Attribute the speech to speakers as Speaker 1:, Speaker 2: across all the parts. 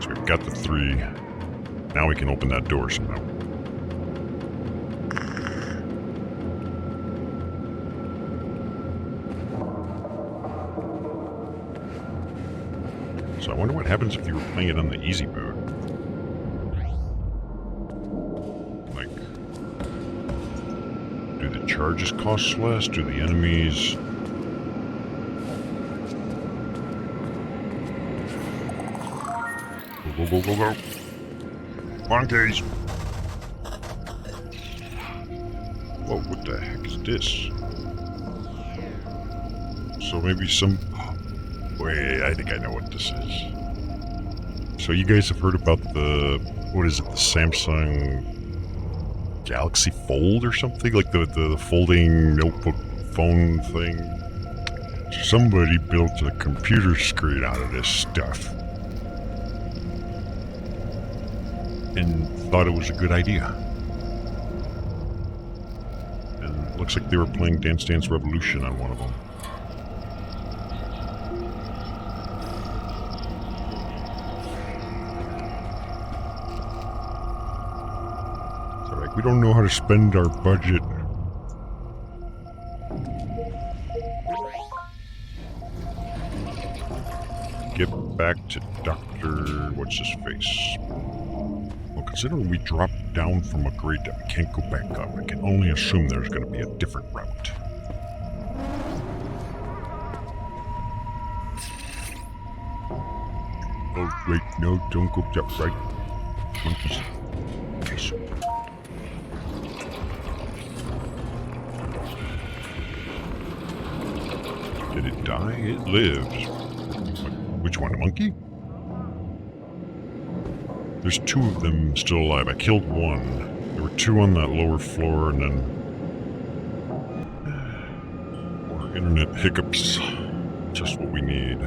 Speaker 1: So we've got the 3. Now we can open that door somehow. So I wonder what happens if you were playing it on the easy mode. Like, do the charges cost less? Do the enemies... Go, go, go, go. Monkeys! Whoa, what the heck is this? So maybe some... Wait, I think I know what this is. So you guys have heard about the... What is it? The Samsung Galaxy Fold or something? Like the folding notebook phone thing? Somebody built a computer screen out of this stuff. And thought it was a good idea. And it looks like they were playing Dance Dance Revolution on one of them. So like, we don't know how to spend our budget. Get back to Dr. What's his face? Well, considering we dropped down from a grade that we can't go back up, I can only assume there's going to be a different route. Oh, wait, no, don't go that right. Monkeys. Yes. Did it die? It lives. Which one, a monkey? There's 2 of them still alive. I killed 1. There were 2 on that lower floor, and then... more internet hiccups. Just what we need.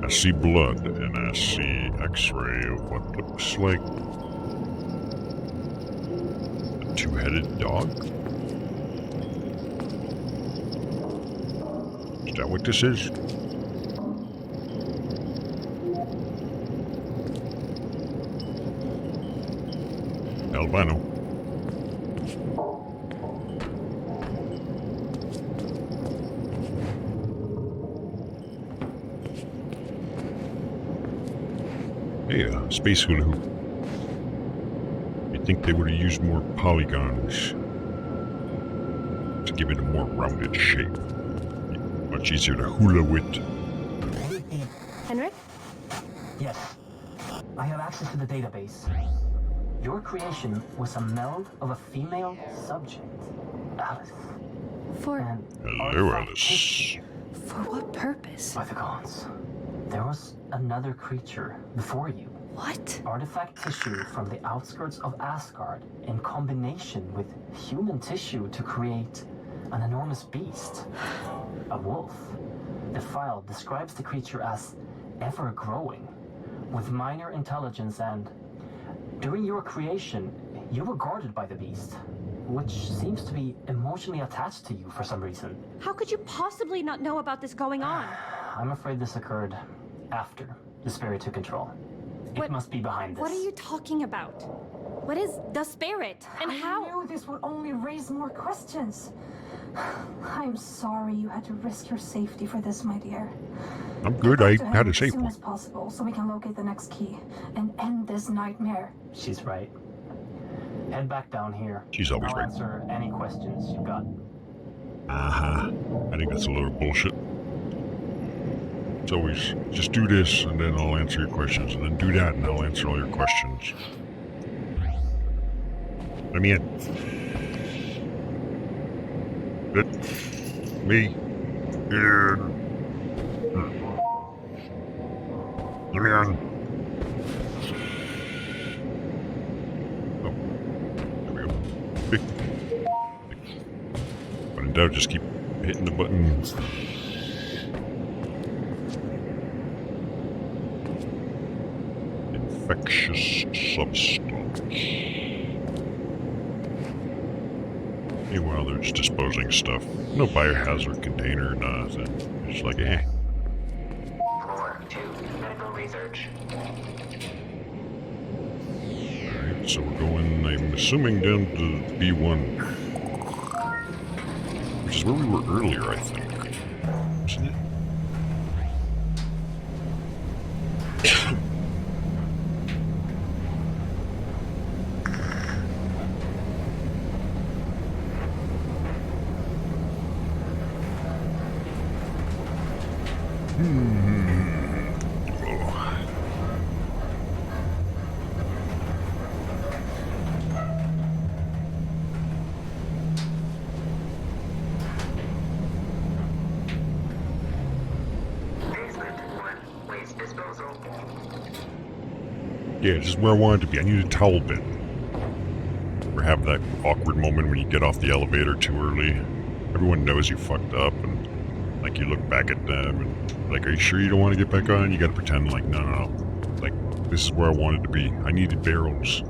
Speaker 1: I see blood, and I see X-ray of what looks like... a 2-headed dog? Is that what this is? Albino. Hey, space hula hoop. You'd think they would have used more polygons to give it a more rounded shape. Much easier to hula with.
Speaker 2: Henrik?
Speaker 3: Yes. I have access to the database. Your creation was a meld of a female subject, Alice. And
Speaker 1: Hello, Alice.
Speaker 3: tissue
Speaker 2: For what purpose?
Speaker 3: by the gods. There was another creature before you.
Speaker 2: What?
Speaker 3: Artifact tissue from the outskirts of Asgard in combination with human tissue to create an enormous beast. A wolf. The file describes the creature as ever-growing, with minor intelligence, and during your creation, you were guarded by the beast, which seems to be emotionally attached to you for some reason.
Speaker 2: How could you possibly not know about this going on?
Speaker 3: I'm afraid this occurred after the spirit took control. It must be behind this.
Speaker 2: What are you talking about? What is the spirit? And how?
Speaker 4: I knew this would only raise more questions. I'm sorry you had to risk your safety for this, my dear.
Speaker 1: I'm good. I had a
Speaker 4: as
Speaker 1: safe
Speaker 4: soon
Speaker 1: one.
Speaker 4: as possible, so we can locate the next key and end this nightmare.
Speaker 3: She's right. Head back down here.
Speaker 1: She's always
Speaker 3: I'll
Speaker 1: right.
Speaker 3: answer any questions you've got.
Speaker 1: Uh-huh. I think that's a little bullshit. It's always, just do this, and then I'll answer your questions, and then do that, and I'll answer all your questions. Let me in. Let me in. Let me in. Oh, there we go. When in doubt, just keep hitting the button. Infectious substance. Meanwhile, they're just disposing stuff. No biohazard container, nothing. It's like, eh.
Speaker 3: Floor 2, medical research.
Speaker 1: Alright, so we're going, I'm assuming, down to B1. Which is where we were earlier, I think. Isn't it?
Speaker 3: Basement 1, waste disposal.
Speaker 1: Yeah, this is where I wanted to be. I need a towel bin. Or have that awkward moment when you get off the elevator too early. Everyone knows you fucked up, and like you look back at them, and like, are you sure you don't want to get back on? You gotta pretend like, no. Like, this is where I wanted to be. I needed barrels.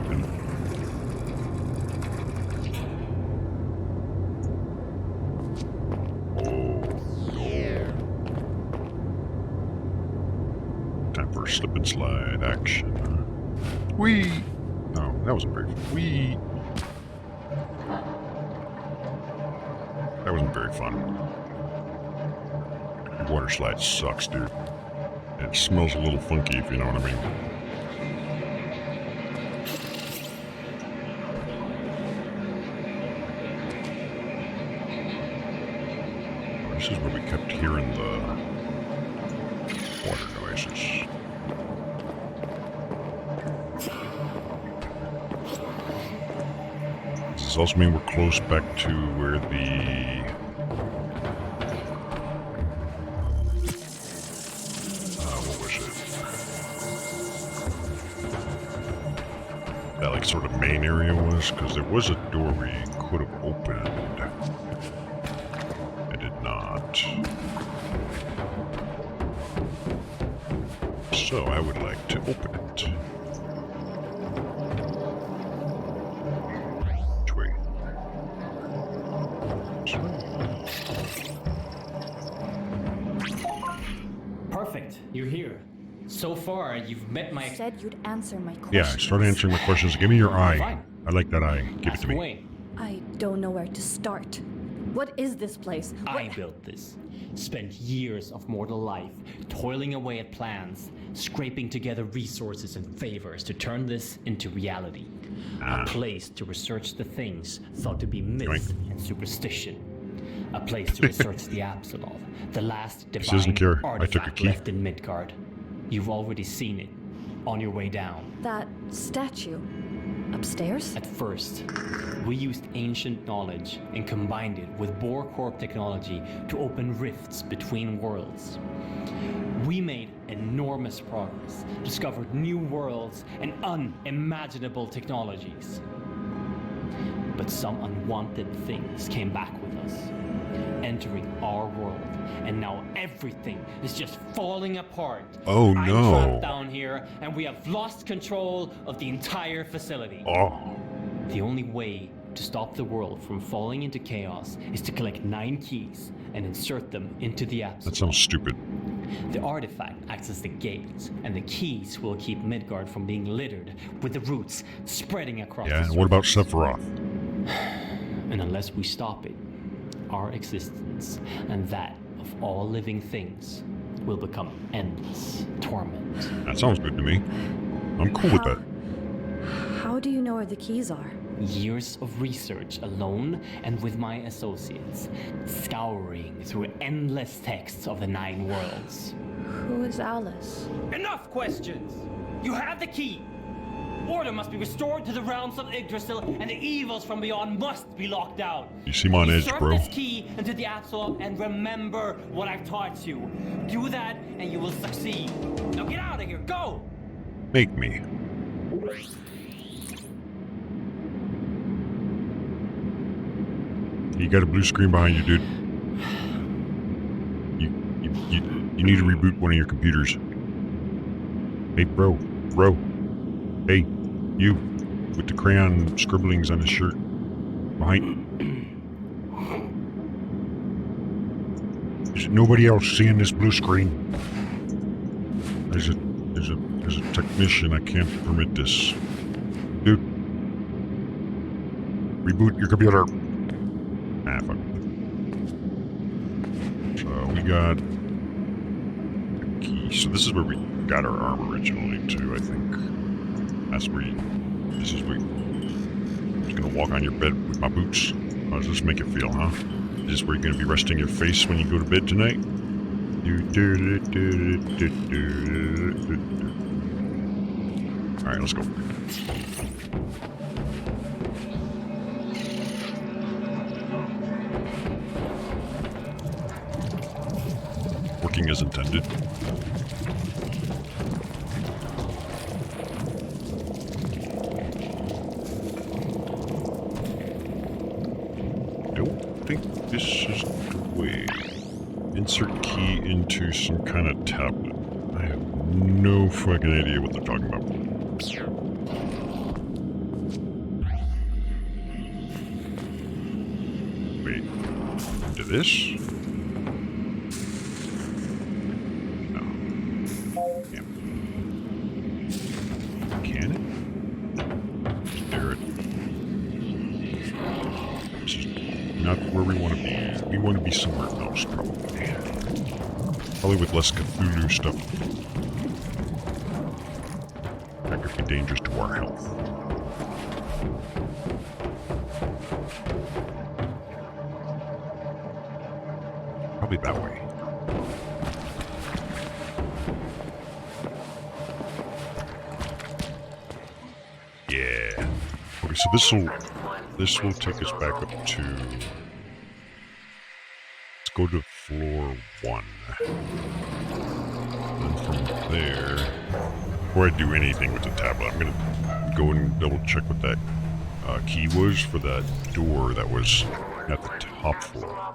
Speaker 1: And time for a slip and slide action. Whee! No, that wasn't very fun. Whee! That wasn't very fun. The water slide sucks, dude. And it smells a little funky, if you know what I mean. Oh, this is where we kept hearing the water noises. Does this also mean we're close back to where the... what was it? That, like, sort of main area was? Because there was a door we could have opened. I did not. So, I would like to open it.
Speaker 5: Perfect, you're here. So far, you've met my...
Speaker 2: You said you'd answer my questions.
Speaker 1: Yeah, start answering my questions. Give me your eye.
Speaker 5: Fine.
Speaker 1: I like that eye. Give it
Speaker 5: Ask
Speaker 1: to me.
Speaker 5: away.
Speaker 2: I don't know where to start. What is this place?
Speaker 5: I built this. Spent years of mortal life toiling away at plans, scraping together resources and favors to turn this into reality. A place to research the things thought to be myth and superstition. A place to research the Apsulov, the last divine artifact left in Midgard. You've already seen it, on your way down.
Speaker 2: That statue. Upstairs?
Speaker 5: At first, we used ancient knowledge and combined it with Bohr Corp technology to open rifts between worlds. We made enormous progress, discovered new worlds and unimaginable technologies. But some unwanted things came back with us, entering our world, and now everything is just falling apart.
Speaker 1: Oh,
Speaker 5: I'm
Speaker 1: no.
Speaker 5: trapped down here, and we have lost control of the entire facility.
Speaker 1: Oh.
Speaker 5: The only way to stop the world from falling into chaos is to collect 9 keys and insert them into the Apsulov.
Speaker 1: That sounds stupid.
Speaker 5: The artifact acts as the gate, and the keys will keep Midgard from being littered with the roots spreading across
Speaker 1: Yeah,
Speaker 5: the
Speaker 1: and what about
Speaker 5: surface.
Speaker 1: Sephiroth?
Speaker 5: And unless we stop it, our existence and that of all living things will become endless torment.
Speaker 1: That sounds good to me. I'm cool with that.
Speaker 2: How do you know where the keys are?
Speaker 5: Years of research alone and with my associates, scouring through endless texts of the 9 worlds.
Speaker 2: Who is Alice?
Speaker 5: Enough questions! You have the key! Order must be restored to the realms of Yggdrasil, and the evils from beyond must be locked out.
Speaker 1: You seem on edge,
Speaker 5: Insert
Speaker 1: bro.
Speaker 5: this key into the Apsulov and remember what I've taught you. Do that and you will succeed. Now get out of here, go!
Speaker 1: Make me. You got a blue screen behind you, dude. You need to reboot one of your computers. Hey, bro. Hey, you with the crayon scribblings on his shirt. Behind. Is nobody else seeing this blue screen? As a technician, I can't permit this. Dude. Reboot your computer. Ah, fuck. So we got a key. So this is where we got our armor originally too, I think. That's where this is where I'm just gonna walk on your bed with my boots. How does this make you feel, huh? Is this where you're gonna be resting your face when you go to bed tonight? Alright, let's go. Working as intended. Don't think this is the way. Insert key into some kind of tablet. I have no fucking idea what they're talking about. Wait. Into this? No. Yeah. Can it? Just dare it. This is not where we want to be. We want to be somewhere else, probably. Probably with less Cthulhu stuff. That could be dangerous to our health. Probably that way. Yeah. Okay, so this will take us back up to. Let's go to floor 1. And from there, before I do anything with the tablet, I'm gonna go and double check what that key was for that door that was at the top floor.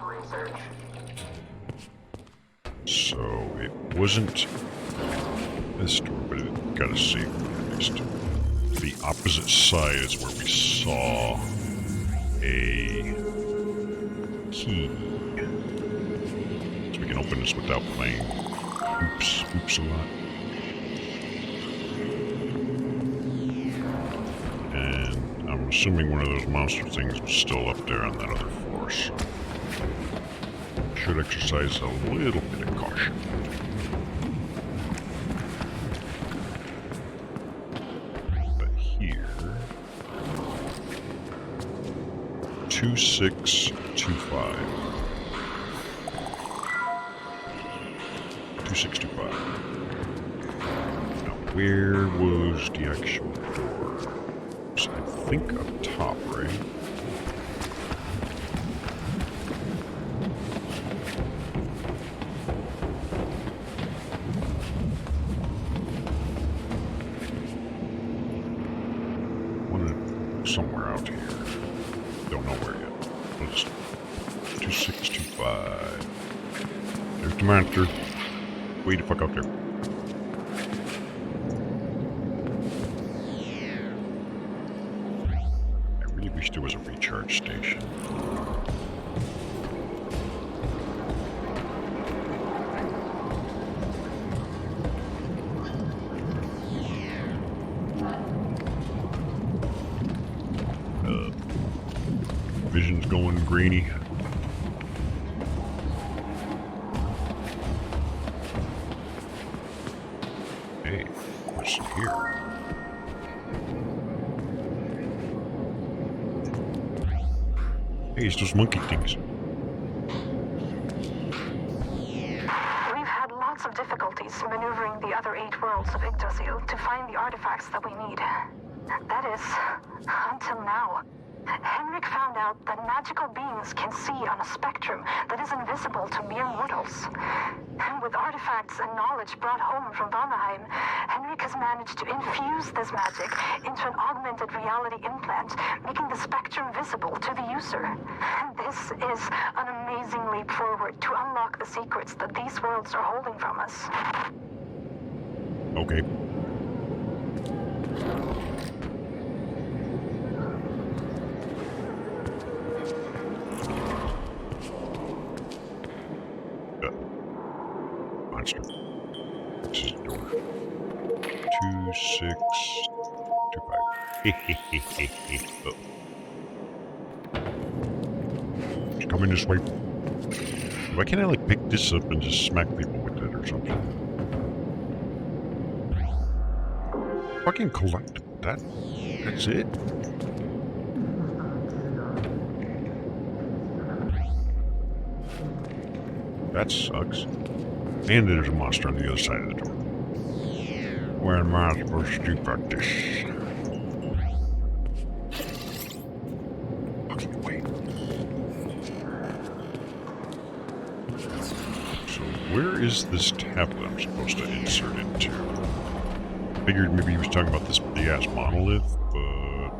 Speaker 1: So it wasn't this door, but it got us safe at least. The opposite side is where we saw a key. So we can open this without playing oops a lot. And I'm assuming one of those monster things was still up there on that other floor, so should exercise a little bit of caution. But here, 2625. 2625. Now, where was the actual door? So I think up top, right? Somewhere out here. Don't know where yet. Let's 2625. There's the monster. Way the fuck out there. I really wish there was a recharge station. Vision's going greeny. Hey, what's here? Hey, it's those monkey things.
Speaker 4: We've had lots of difficulties maneuvering the other 8 worlds of Yggdrasil to find the artifacts that we need. That is, until now. Henrik found out that magical beings can see on a spectrum that is invisible to mere mortals. And with artifacts and knowledge brought home from Valheim, Henrik has managed to infuse this magic into an augmented reality implant, making the spectrum visible to the user. And this is an amazing leap forward to unlock the secrets that these worlds are holding from us.
Speaker 1: Okay. monster. This is the door. 2625. Uh-oh. It's coming this way. Why can't I like pick this up and just smack people with it or something? Fucking collect that. That's it. That sucks. And there's a monster on the other side of the door. Where am I supposed to do about this? Okay, wait. So where is this tablet I'm supposed to insert into? Figured maybe he was talking about this big-ass monolith, but...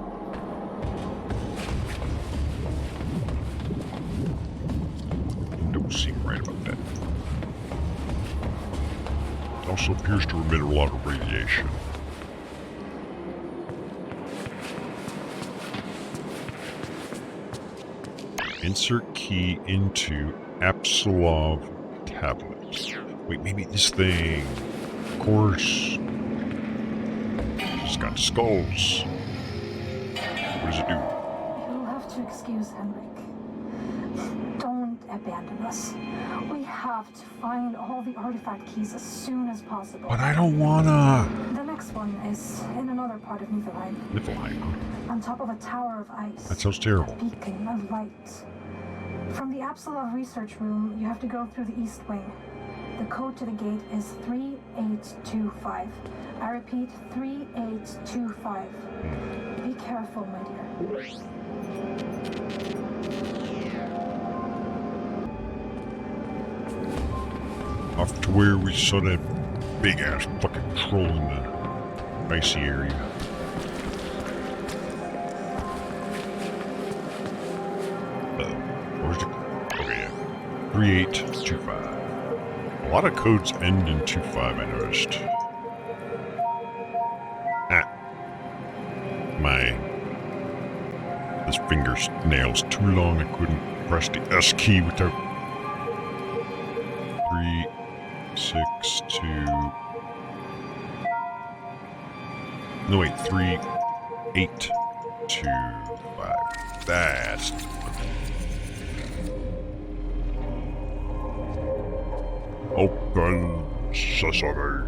Speaker 1: it don't seem right about that. It also appears to emit a lot of radiation. Insert key into Apsulov tablet. Wait, maybe this thing. Of course. It's got skulls. What does it do?
Speaker 6: You'll have to excuse Henrik. Don't abandon us. We have to find all the artifact keys as soon as possible.
Speaker 1: But I don't wanna.
Speaker 6: The next one is in another part of Niflheim.
Speaker 1: Niflheim, huh?
Speaker 6: On top of a tower of ice.
Speaker 1: That sounds terrible.
Speaker 6: A beacon of light. From the Apsulov research room, you have to go through the east wing. The code to the gate is 3825. I repeat, 3825. Be careful, my dear.
Speaker 1: Off to where we saw that big ass fucking troll in the icy area. Where's the... okay, yeah. 3825. A lot of codes end in 25, I noticed. This fingernail's too long, I couldn't press the S key without... 3, 6, 2... no wait, 3, 8, 2, 5. That's... open sesame.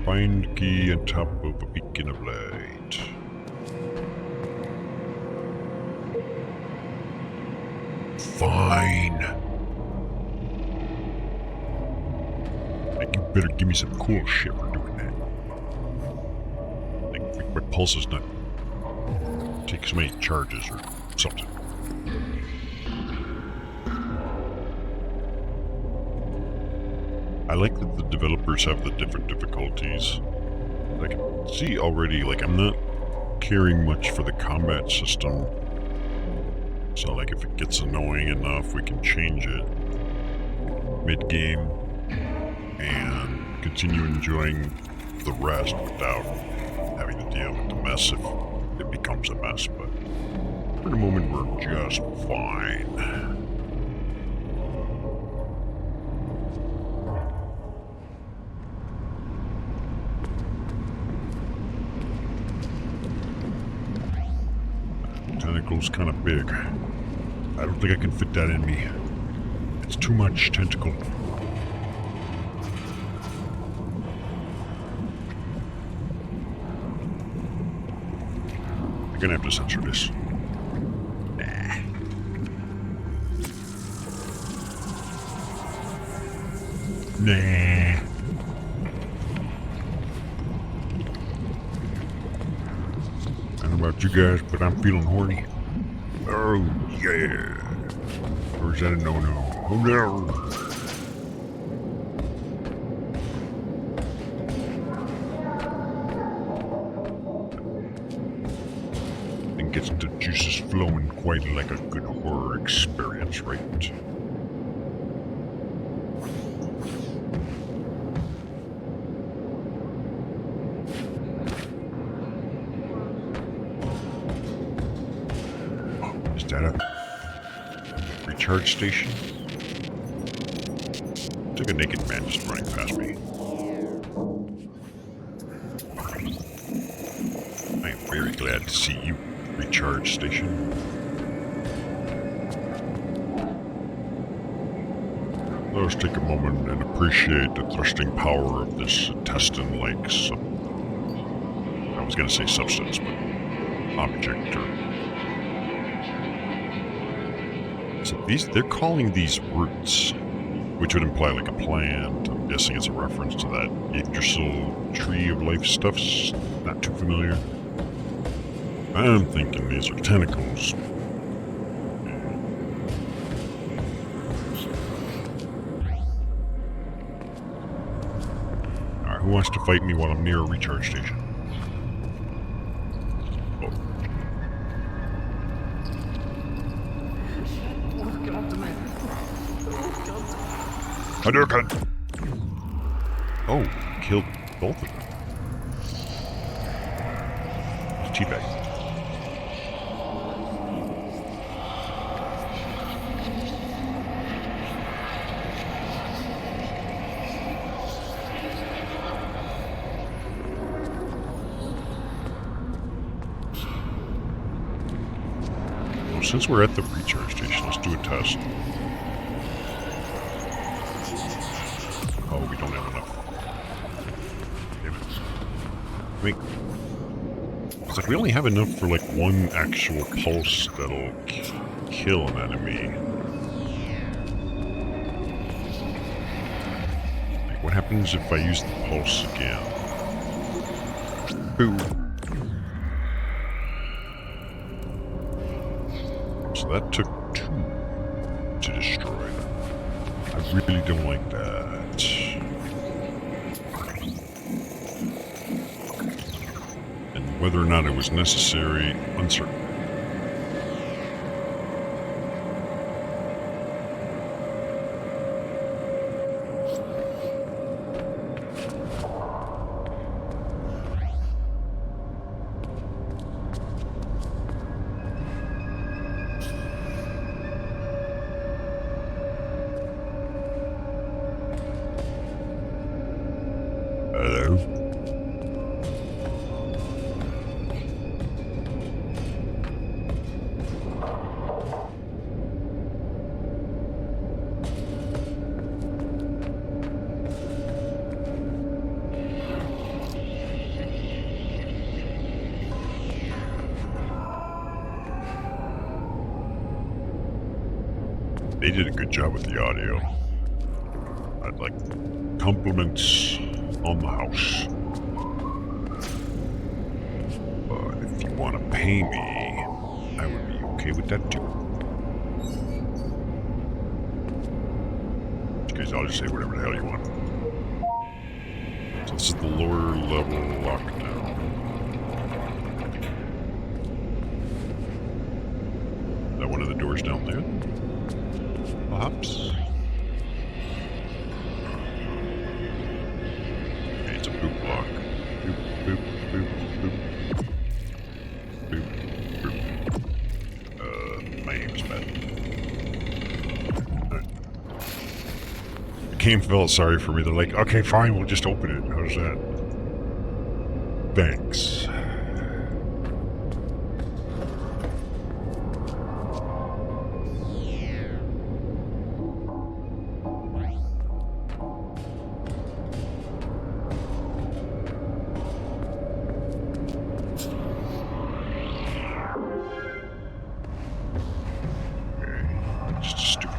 Speaker 1: Find key on top of a beacon of light. Fine. Like, you better give me some cool shit for doing that. Like, my pulse is not take so many charges or something. I like that the developers have the different difficulties. I can see already, like, I'm not caring much for the combat system. So, like, if it gets annoying enough, we can change it mid-game and continue enjoying the rest without having to deal with the mess if it becomes a mess. But for the moment, we're just fine. Tentacle's kind of big. I don't think I can fit that in me. It's too much tentacle. I'm gonna have to censor this. Nah. Nah. I don't know about you guys, but I'm feeling horny. Oh, yeah. Or is that a no-no? Oh, no. And gets the juices flowing quite like a good horror experience, right? Is that a recharge station? It's like a naked man just running past me. I am very glad to see you, recharge station. Let us take a moment and appreciate the thrusting power of this intestine-like I was going to say substance, but object. So they're calling these roots, which would imply like a plant. I'm guessing it's a reference to that Yggdrasil tree of life stuff's not too familiar. I'm thinking these are tentacles. Alright, who wants to fight me while I'm near a recharge station? Oh. Hadouken! Oh, killed both of them. Teabag. Well, since we're at the recharge station, let's do a test. Oh, we don't have enough. Damn it. I mean, it's like we only have enough for like one actual pulse that'll kill an enemy. Like, what happens if I use the pulse again? Boom. So that took 2 to destroy. I really don't like that. And whether or not it was necessary, uncertain. Hello? They did a good job with the audio. I'd like compliments on the house. But if you want to pay me, I would be okay with that too. Because I'll just say whatever the hell you want. So this is the lower level lockdown. Is that one of the doors down there? Perhaps? Boop block. Boop, boop, boop, boop. Boop, boop. My aim's bad. The game felt sorry for me. They're like, okay, fine, we'll just open it. How's that? Thanks.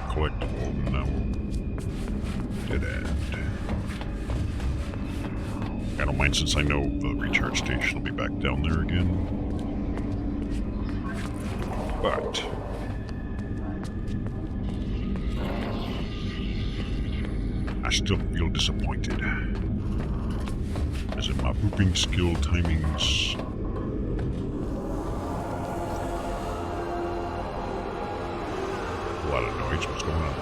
Speaker 1: Collectible, no. Dead end. I don't mind since I know the recharge station will be back down there again. But I still feel disappointed. As in my pooping skill timings. A lot of noise. What's going on?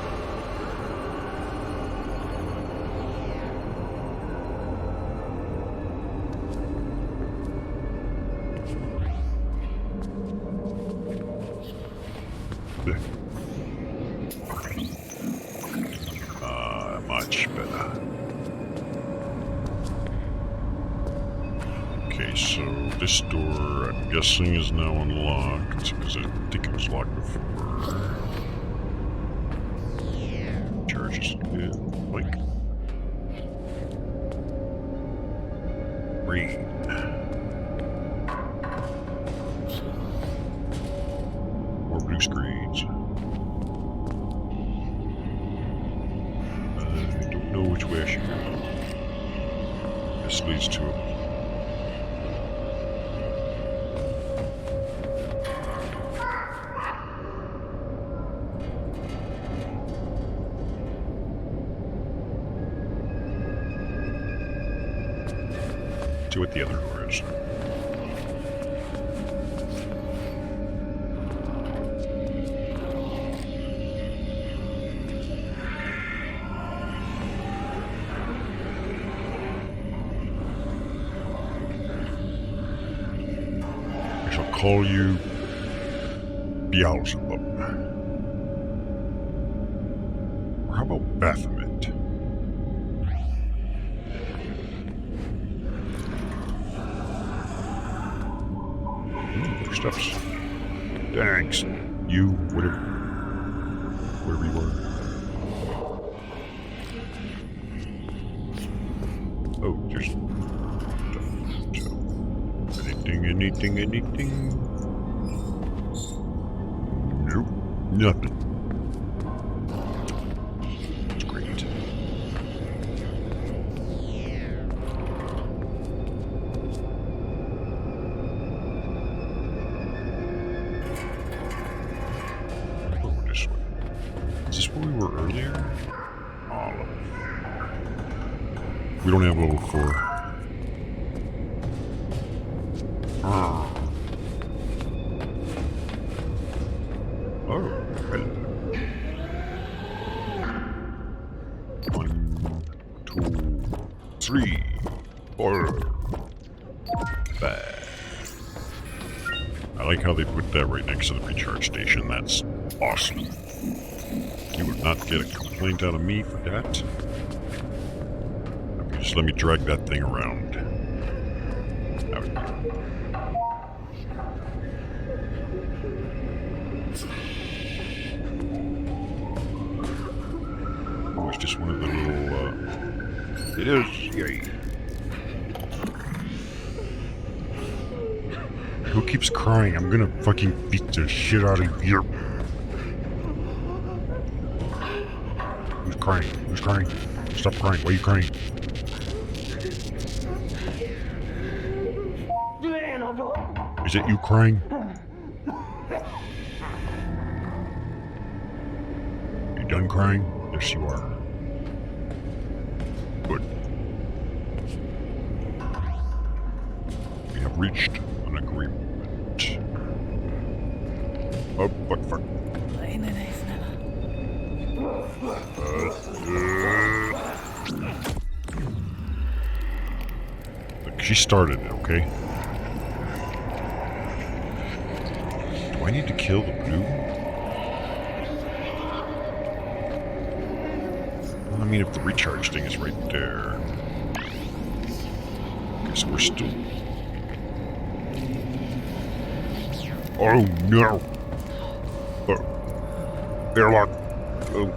Speaker 1: Much so this door, I'm guessing, is now unlocked, because I think it was locked before. Charges it, like... Read. More blue screens. I don't know which way I should go. This leads to a... to what the other door is. I shall call you Beelzebub. Or how about Baphomet? Stuffs. Thanks. You, whatever you are. Oh, just anything. Nope, nothing. It's great. Earlier? Oh, we don't have level 4. Oh, hello. 1, 2, 3, 4, 5. I like how they put that right next to the recharge station. That's awesome. You would not get a complaint out of me for that. Okay, just let me drag that thing around. Oh, it's just one of the little, It is, yay. Who keeps crying? I'm gonna fucking beat the shit out of you. Who's crying? Stop crying. Why are you crying? Is it you crying? You done crying? Yes, you are. Good. We have reached an agreement. Oh, fuck. Look, she started it, okay? Do I need to kill the blue? Well, I mean, if the recharge thing is right there. Okay, so we're still... Oh, no! Oh. Airlock. Oh.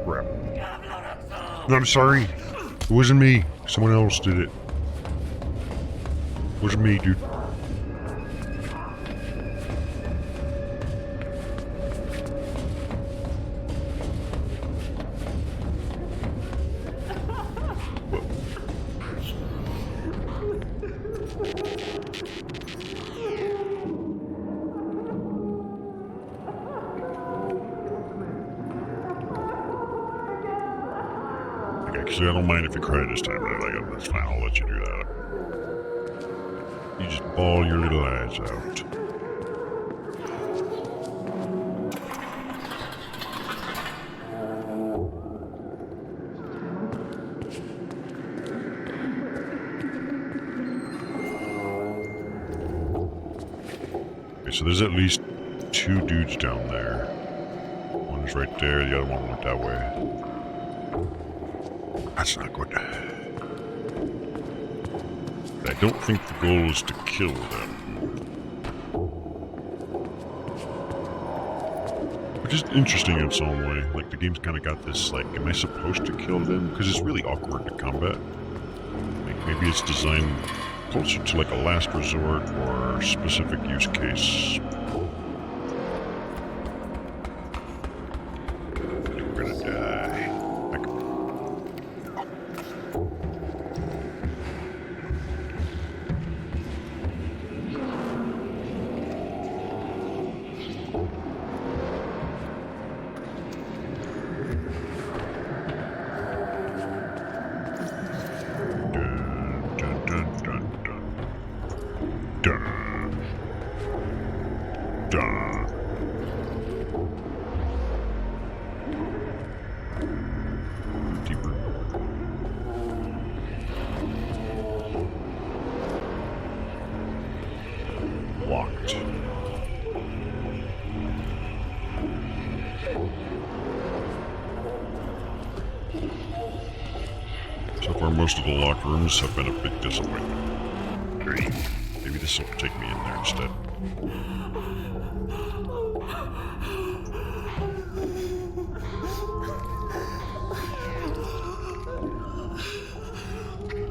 Speaker 1: Crap. No, I'm sorry. It wasn't me. Someone else did it. It wasn't me, dude. Actually, I don't mind if you cry this time, but that's fine. I'll let you do that. You just bawl your little eyes out. Okay, so there's at least 2 dudes down there. One's right there, the other one went that way. That's not good. I don't think the goal is to kill them. Which is interesting in its own way. Like, the game's kind of got this, like, am I supposed to kill them? Because it's really awkward to combat. Like, maybe it's designed closer to, like, a last resort or specific use case. We're gonna die. Locked. So far, most of the locked rooms have been a big disappointment. Maybe this will take me in there instead.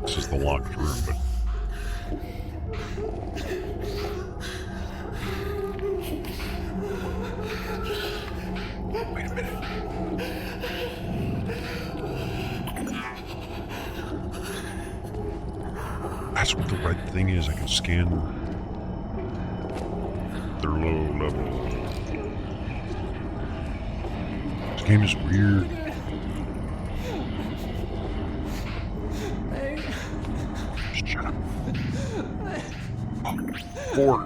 Speaker 1: This is the locked room, but wait a minute. That's what the right thing is. I can scan their low level. This game is weird. Shut up. Oh, 4.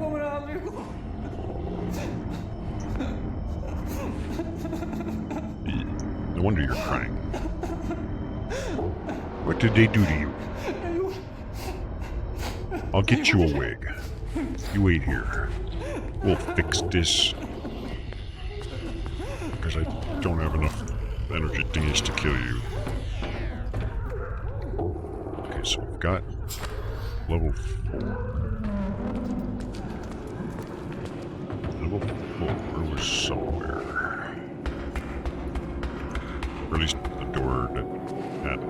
Speaker 1: No wonder you're crying. What did they do to you? I'll get you a wig. You wait here. We'll fix this. Because I don't have enough energy thingies to kill you. Okay, so we've got level 4. Level 4 was somewhere. Or at least the door that had it.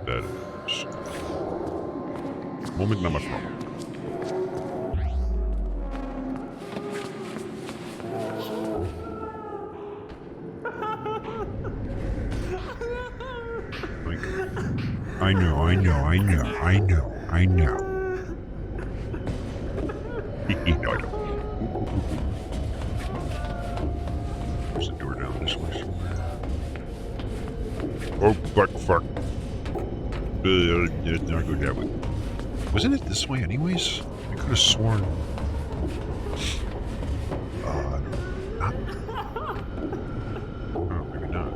Speaker 1: That is. Moment number 4. I know. There's a door down this way somewhere. Oh, fuck. I'll go that way. Wasn't it this way anyways? I could have sworn. Not. Oh, maybe not.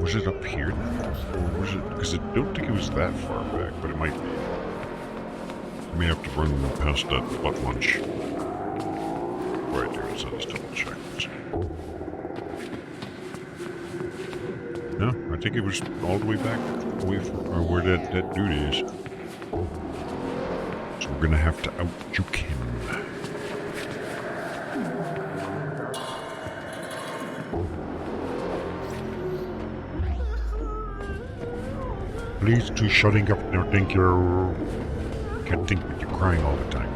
Speaker 1: Was it up here then? Or was it... Because I don't think it was that far back, but it might be. I may have to run past that butt lunch. Right there, so let's double check. No, I think it was all the way back away from where that dude is. So we're gonna have to out-juke him. Please to shutting up now, thank you. Can't think with you crying all the time.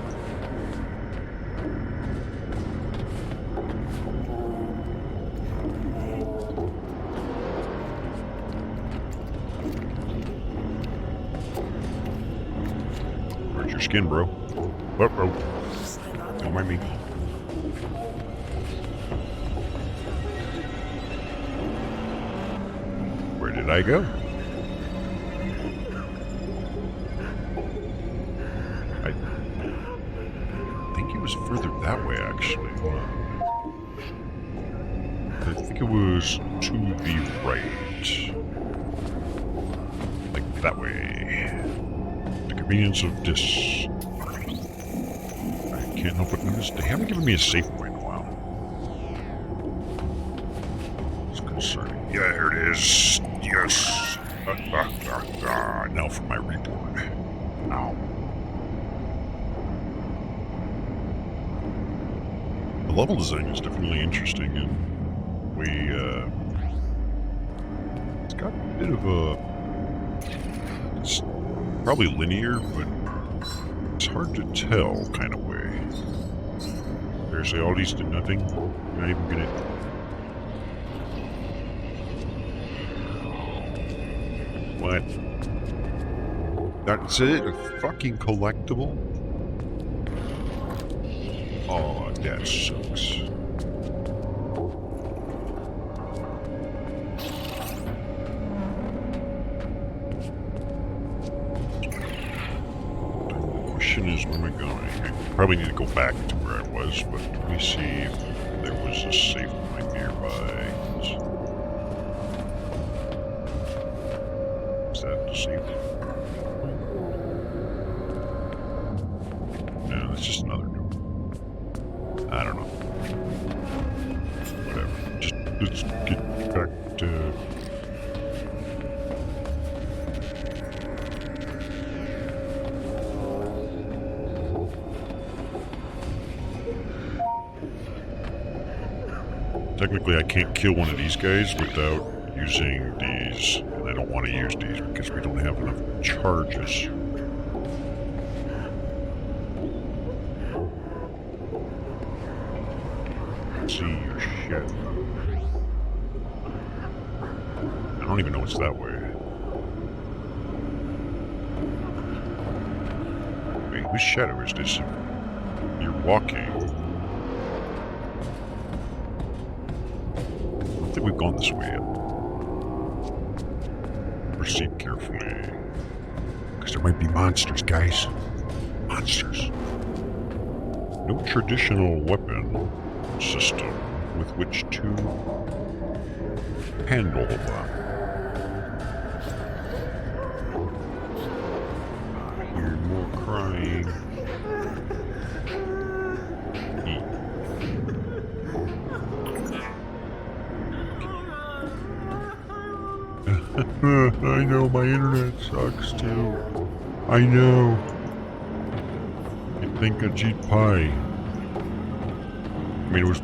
Speaker 1: Where's your skin, bro? Uh-oh. Don't mind me. Where did I go? Further that way, actually. I think it was to the right. Like that way. The convenience of this. I can't help but notice they haven't given me a safe point in a while. It's concerning. Yeah, here it is. Yes. Now for my report. Ow. The level design is definitely interesting, and it's got a bit of a... It's probably linear, but it's hard to tell kind of way. Seriously, all these did nothing? You're not even gonna... What? That's it? A fucking collectible? Oh, that sucks. The question is, where am I going? I probably need to go back to where I was, but let me see if there was a safe point nearby. Is that the safe point? No, that's just another door. I don't know. Whatever. Just let's get back to... Technically, I can't kill one of these guys without using these, and I don't want to use these because we don't have enough charges. See your shit. I don't even know it's that way. Wait, whose shadow is this? You're walking. I don't think we've gone this way yet. Proceed carefully. Because there might be monsters, guys. Monsters. No traditional weapon system with which to handle them. I hear more crying. I know my internet sucks too. I know. You'd think I'd eat pie. I mean, it was...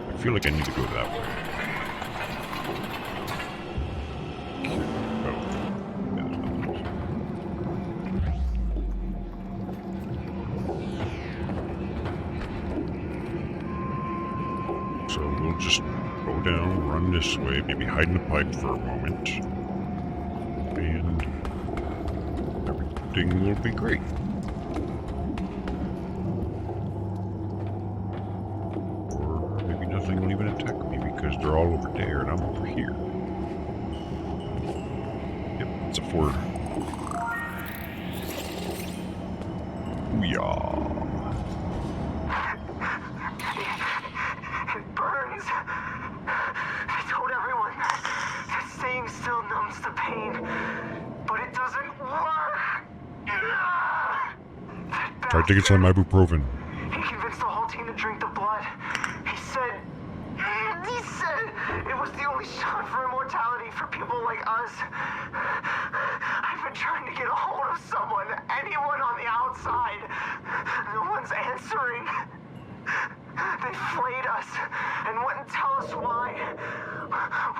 Speaker 1: I feel like I need to go that way. So we'll just go down, run this way, maybe hide in the pipe for a moment. And everything will be great. Nothing won't even attack me because they're all over there and I'm over here. Yep, it's a Ford. Booyah.
Speaker 7: It burns. I told everyone that staying still numbs the pain, but it doesn't work.
Speaker 1: Try to get some ibuprofen.
Speaker 7: He convinced the whole team to drink the blood. He said it was the only shot for immortality for people like us. I've been trying to get a hold of someone, anyone on the outside. No one's answering. They flayed us and wouldn't tell us why.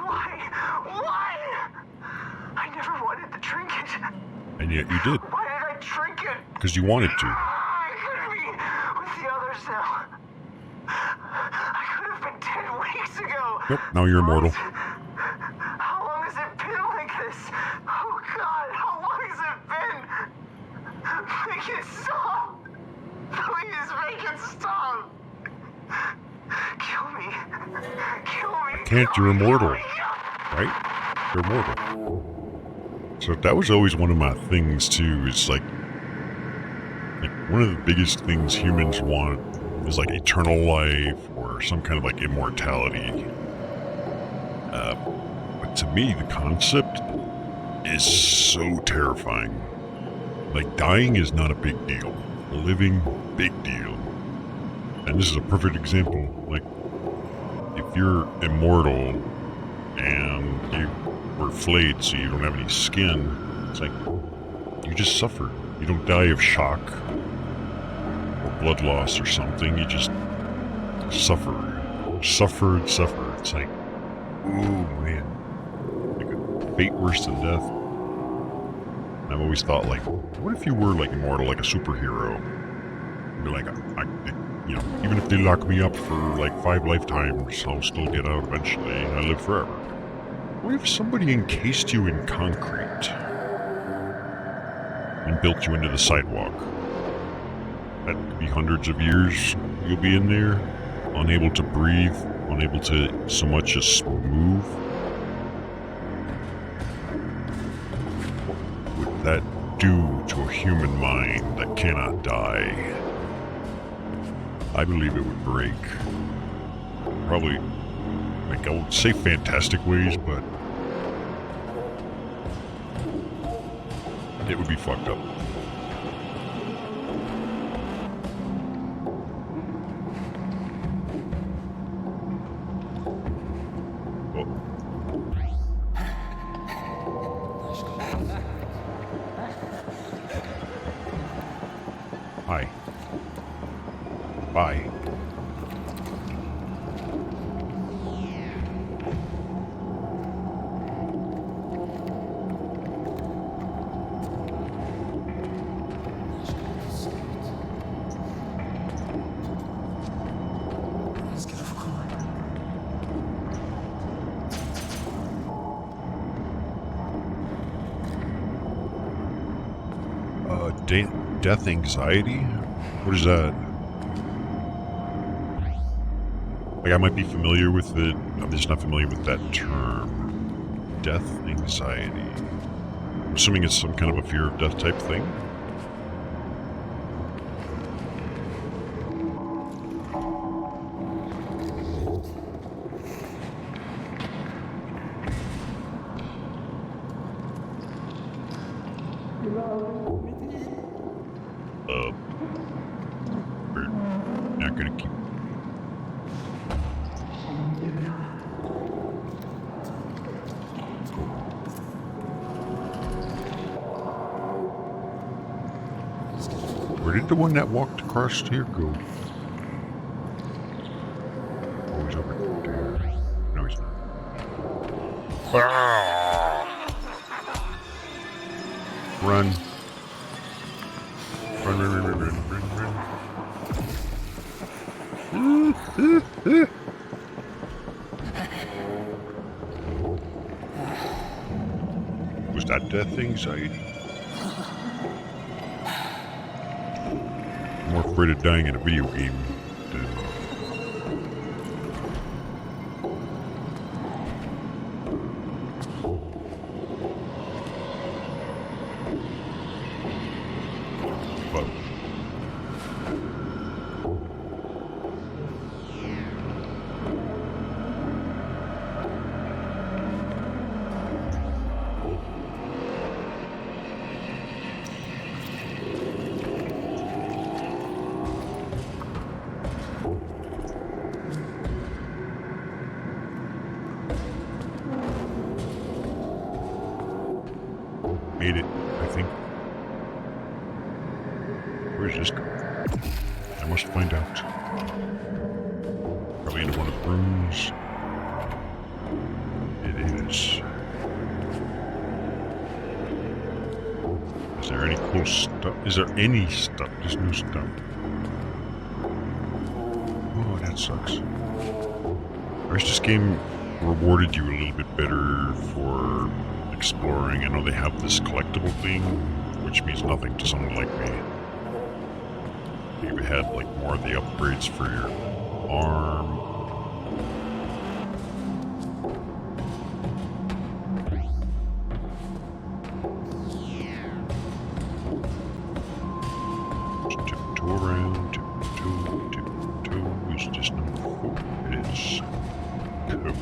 Speaker 7: Why? I never wanted to drink it.
Speaker 1: And yet you did.
Speaker 7: Why did I drink it?
Speaker 1: Because you wanted to.
Speaker 7: I could be with the others now. I could have been dead weeks ago.
Speaker 1: Nope, now you're immortal.
Speaker 7: How long has it been like this? Oh God, how long has it been? Make it stop. Please make it stop. Kill me.
Speaker 1: Can't, you're immortal. Right? You're immortal. So that was always one of my things too, is like one of the biggest things humans want is like eternal life or some kind of like immortality. But to me, the concept is so terrifying. Like, dying is not a big deal. Living, big deal. And this is a perfect example. Like, if you're immortal and you were flayed so you don't have any skin, it's like, you just suffered. You don't die of shock or blood loss or something. You just suffer. Suffer. It's like, ooh, man. Like a fate worse than death. And I've always thought, like, what if you were, like, immortal, like a superhero? You'd be like, you know, even if they lock me up for, like, 5 lifetimes, I'll still get out eventually. I live forever. What if somebody encased you in concrete and built you into the sidewalk? That could be hundreds of years you'll be in there, unable to breathe, unable to so much as move. What would that do to a human mind that cannot die? I believe it would break. Probably, like, I would say fantastic ways, but it would be fucked up. Hi. Bye. Death anxiety? What is that? Like, I might be familiar with it, I'm just not familiar with that term. Death anxiety. I'm assuming it's some kind of a fear of death type thing? We're not gonna keep... Where did the one that walked across here go? Oh, he's over there. No, he's not. Ah! Run. Run. Was that death anxiety? I'm more afraid of dying in a video game than... Well... Made it, I think. Where's this go? I must find out. Probably into one of the rooms. It is. Is there any cool stuff? Is there any stuff? There's no stuff. Oh, that sucks. I wish this game rewarded you a little bit better for exploring. I know they have this collectible thing, which means nothing to someone like me. You had like more of the upgrades for your arm. Just tiptoe around, tiptoe. Is just number 4. It is. Cool.